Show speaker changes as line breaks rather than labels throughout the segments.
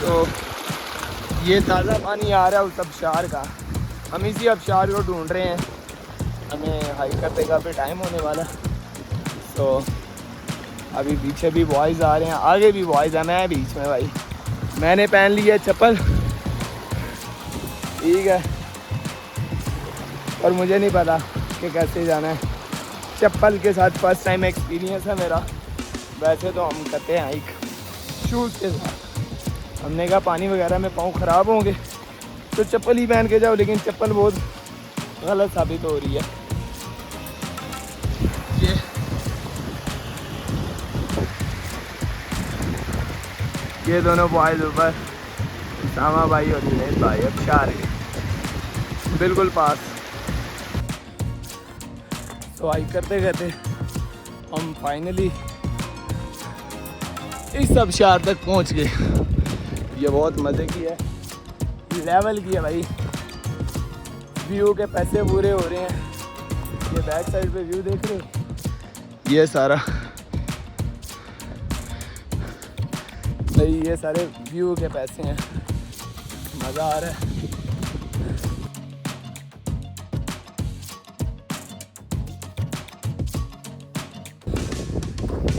तो ये ताज़ा पानी आ रहा है उस आबशार का। हम इसी आबशार को ढूंढ रहे हैं, हमें हाइक करते काफ़ी टाइम होने वाला। तो अभी पीछे भी बॉयज़ आ रहे हैं, आगे भी बॉयज़ हैं, मैं बीच में भाई। मैंने पहन ली है चप्पल, ठीक है, और मुझे नहीं पता कि कैसे जाना है। चप्पल के साथ फर्स्ट टाइम एक्सपीरियंस है मेरा। वैसे तो हम करते हैं हाइक शूज़ के साथ। हमने कहा पानी वगैरह में पाँव ख़राब होंगे तो चप्पल ही पहन के जाओ, लेकिन चप्पल बहुत गलत साबित हो रही है। ये दोनों बॉयज़ ऊपर, सामा भाई और जुनैद भाई आबशार के बिल्कुल पास। तो हाइक करते करते हम फाइनली इस आबशार तक पहुंच गए। ये बहुत मज़े की है, लेवल की है भाई। व्यू के पैसे पूरे हो रहे हैं। ये बैक साइड पे व्यू देख रहे हो, ये सारा भाई, ये सारे व्यू के पैसे हैं। मज़ा आ रहा है।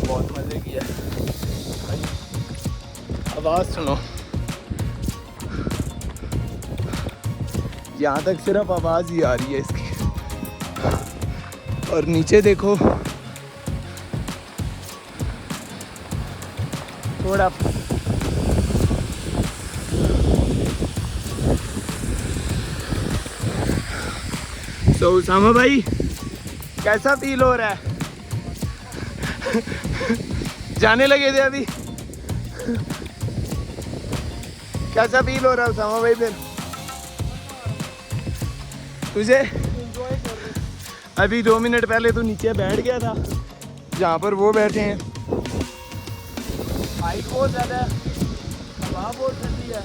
बहुत मज़े की है भाई। आवाज़ सुनो, यहाँ तक सिर्फ आवाज़ ही आ रही है इसकी। और नीचे देखो, थोड़ा तो उसामा भाई कैसा फील हो रहा है? जाने लगे थे अभी, कैसा फील हो रहा है उसामा भाई फिर तुझे? अभी 2 मिनट पहले तो नीचे बैठ गया था जहाँ पर वो बैठे हैं। हाइट बहुत ज़्यादा है, हवा बहुत ठंडी है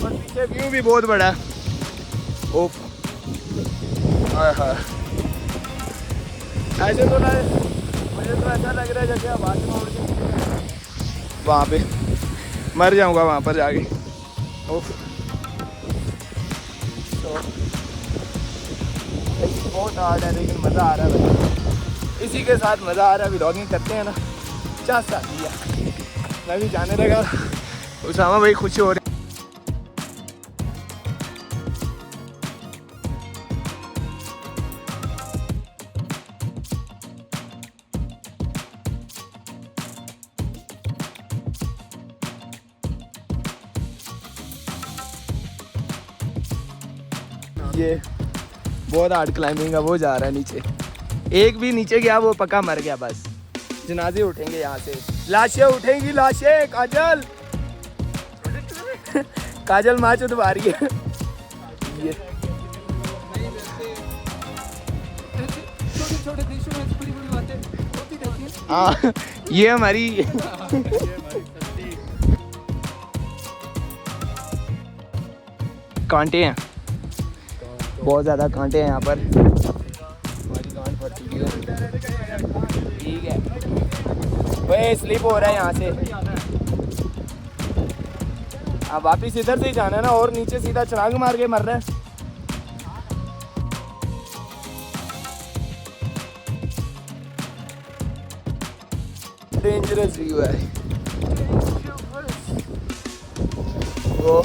और पीछे व्यू भी बहुत बड़ा है। ओफ, हाय हाय। ऐसे तो ना, मुझे तो ऐसा लग रहा है जैसे आवाज़ में उड़ के वहाँ पे मर जाऊँगा वहाँ पर जाके। ओफ, तो बहुत हार्ड है लेकिन मज़ा आ रहा है भाई। इसी के साथ मज़ा आ रहा है। व्लॉगिंग करते हैं ना, चांस आती है। मैं भी जाने लगा, उसामा भाई खुश हो रहे। ये बहुत हार्ड क्लाइंबिंग है। वो जा रहा है नीचे, एक भी नीचे गया वो पक्का मर गया। बस जनाजे उठेंगे यहाँ से, लाशें उठेंगी, लाशें। काजल काजल माँ चुदवा रही है। ये छोटे देशों में बड़ी बड़ी बातें होती रहती हैं। हाँ, ये हमारी कांटे हैं, बहुत ज़्यादा कांटे हैं यहाँ पर। हमारी गांठ फट चुकी है, ठीक है। वही स्लिप हो रहा है यहाँ से। अब वापिस इधर से ही जाना है ना, और नीचे सीधा छलांग मार के मर रहा है। डेंजरस व्यू है वो।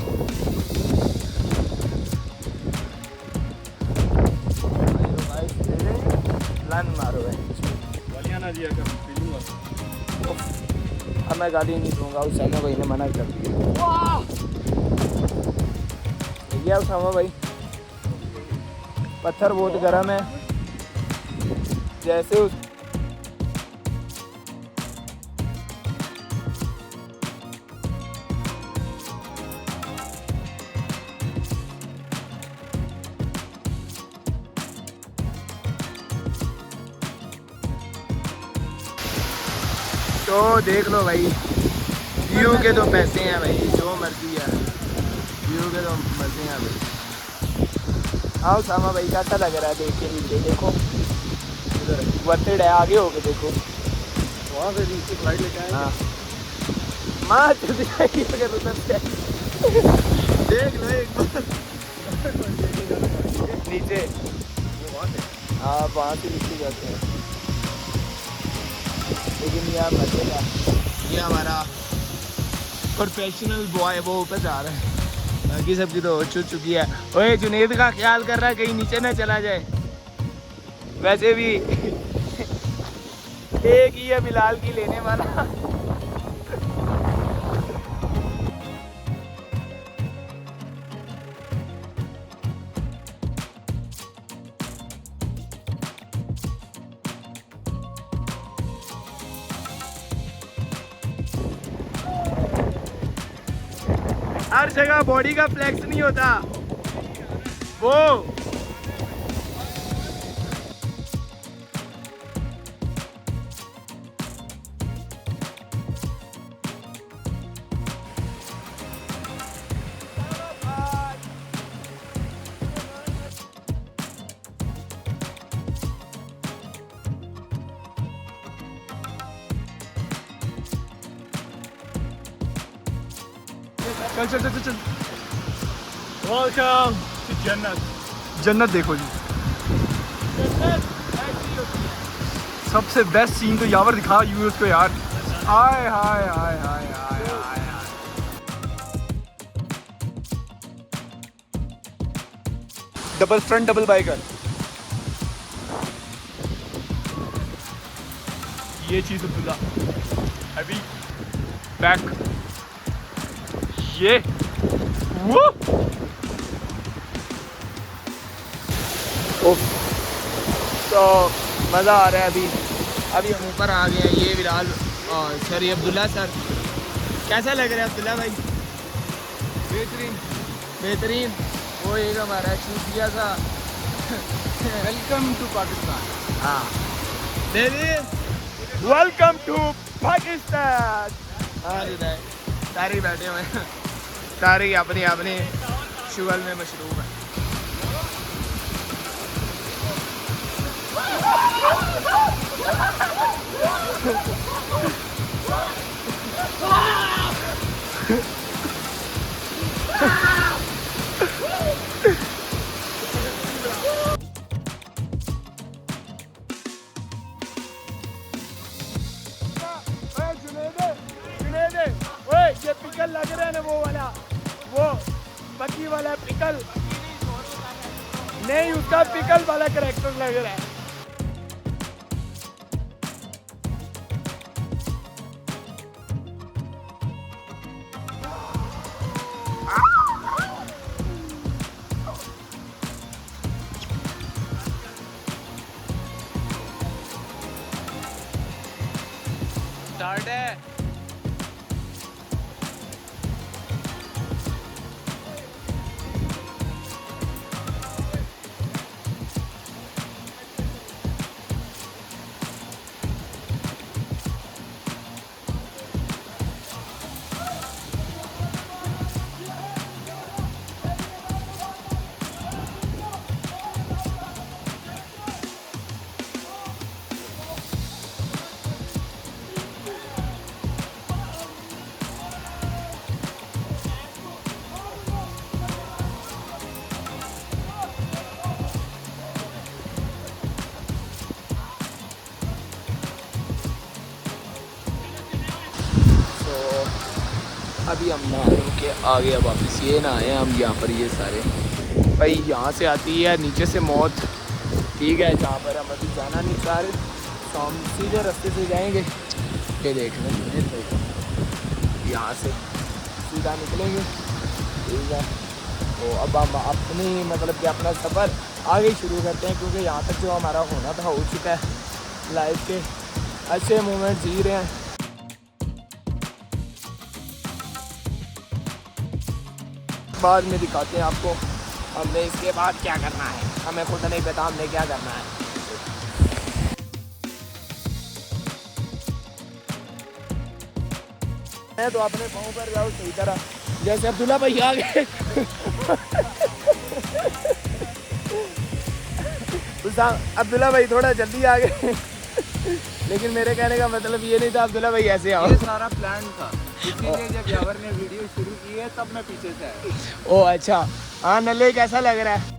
मारो है, अब मैं गाड़ी नहीं दूंगा। उसामा भाई ने मना कर दिया। भैया उसामा भाई, पत्थर बहुत गर्म है। जैसे उस तो देख लो भाई, व्यू के तो पैसे हैं भाई, जो मर्जी है। व्यू के तो मजे हैं भाई। हाँ उसामा भाई, कैसा लग रहा है देख के नीचे? देखो वर्टेड है, आगे हो के देखो। वहाँ से नीचे फ्लाइट लेके आए। हाँ माँ चल जाएगी अगर उधर से। देख लो एक बार नीचे। हाँ वहाँ से नीचे जाते हैं, लेकिन यहाँ बचेगा। ये हमारा प्रोफेशनल बॉय वो ऊपर जा रहा है, बाकी सबकी तो हो चुकी है। ओए जुनेद का ख्याल कर रहा है कहीं नीचे ना चला जाए। वैसे भी एक ही है बिलाल की लेने वाला। हर जगह बॉडी का फ्लेक्स नहीं होता वो। चल चल चल चल। वेलकम टू जन्नत। जन्नत देखो जी, सबसे बेस्ट सीन तो यावर दिखा यूएस को यार। हाय हाय हाय हाय हाय हाय। डबल फ्रंट डबल बाइकर, ये चीज अब्दुल्ला अभी बैक। ये वो तो मज़ा आ रहा है। अभी हम ऊपर आ गए हैं। ये बिलाल और सर, ये अब्दुल्ला सर। कैसा लग रहा है अब्दुल्ला भाई? बेहतरीन बेहतरीन। वो एक हमारा शूट किया था। Welcome to Pakistan. हाँ वेलकम टू पाकिस्तान। हाँ सारे बैठे हुए हैं, सारे अपने अपने शुगल में मशरूफ है। ये पिकल लग रहा है ना, वो वाला, वो बकी वाला पिकल नहीं, उसका पिकल वाला कैरेक्टर लग रहा है। स्टार्ट है। अभी हम नहा के आ गए वापस। ये ना आए हम यहाँ पर, ये सारे भाई यहाँ से आती है नीचे से मौत। ठीक है, जहाँ पर हम अभी जाना नहीं चाह रहे, तो हम सीधे रास्ते से जाएंगे। ये देख लें, यहाँ से सीधा निकलेंगे। ठीक है, तो अब हम अपनी मतलब कि अपना सफ़र आगे शुरू करते हैं, क्योंकि यहाँ तक जो हमारा होना था हो चुका है। लाइफ के अच्छे मोमेंट जी रहे हैं। बाद में दिखाते हैं आपको हमने इसके बाद क्या करना है। हमें खुद नहीं पता हमने क्या करना है। मैं तो अपने पाँव पर जाओ सही तरह, जैसे अब्दुल्ला भाई आ गए। अब्दुल्ला भाई थोड़ा जल्दी आ गए, लेकिन मेरे कहने का मतलब ये नहीं था अब्दुल्ला भाई ऐसे आओ।
ये सारा प्लान था। इसीलिए जब यावर ने वीडियो शुरू की है तब मैं पीछे से आया।
ओ अच्छा। हाँ नले कैसा लग रहा है?